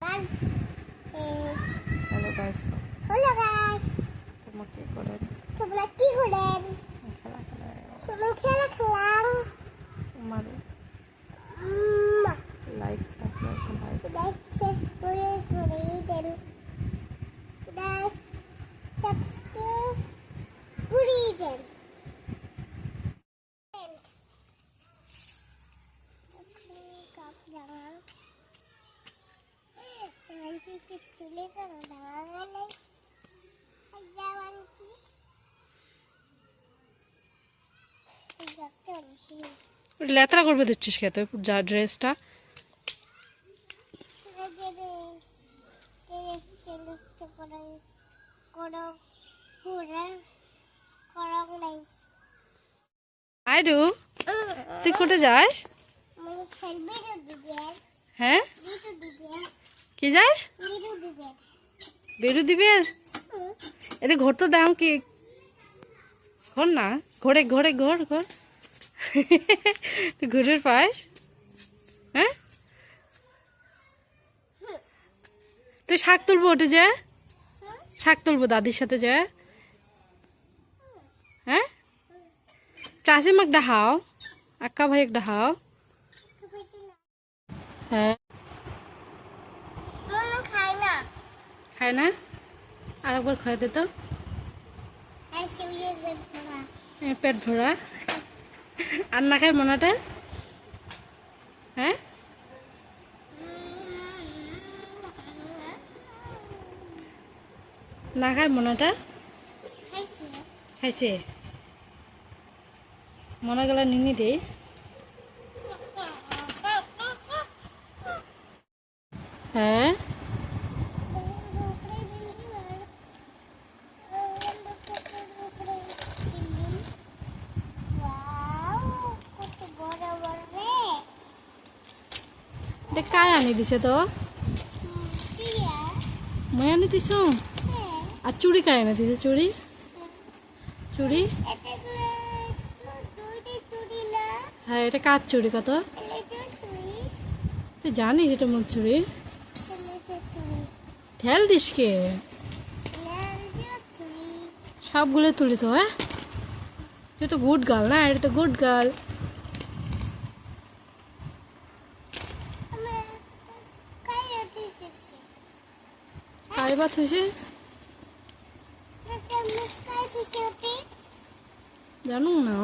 Hello guys, hello guys, তোমরা কি করেন? তোমরা কি করেন? খেলা খেলায় তোমরা খেলা খেলাম। তোমার লাইক সাবস্ক্রাইব দেখছে করে দেন। লাইক সাবস্ক্রাইব করে দেন। চলে করো না লেত্রা করবে দিচ্ছিস খেতে যা ড্রেসটা আইডু তুই কোটে যাস? হ্যাঁ কি যাস? বেরু দিবে এতে ঘর তো দাম কি ঘর না ঘরে ঘরে ঘর ঘর তুই ঘুরের পাস? হ্যাঁ তুই শাক তুলবো ওঠে যা শাক তুলবো দাদির সাথে যা হ্যাঁ চাষি মাক ডাহাও আক্কা ভাই এক ডাহাও হ্যাঁ খায় না আর একবার খাওয়া দে তো পেট ভরা আর না খায় মনাটা হ্যাঁ না খায় মনাটা খাইছে মনে গেল নিনি দে হ্যাঁ কায় আনি দিছে তো মই আনি দিছ আর চুড়ি কায় আনি দিছে চুড়ি চুড়ি হ্যাঁ এটা কার চুড়ি কত তুই জানিস এটা মোর চুড়ি ঠেল দিস কে সবগুলো তুলি তো হ্যাঁ তুই তো গুড গার্ল না এটা তো গুড গার্ল কার বাত হয়েছে জানো না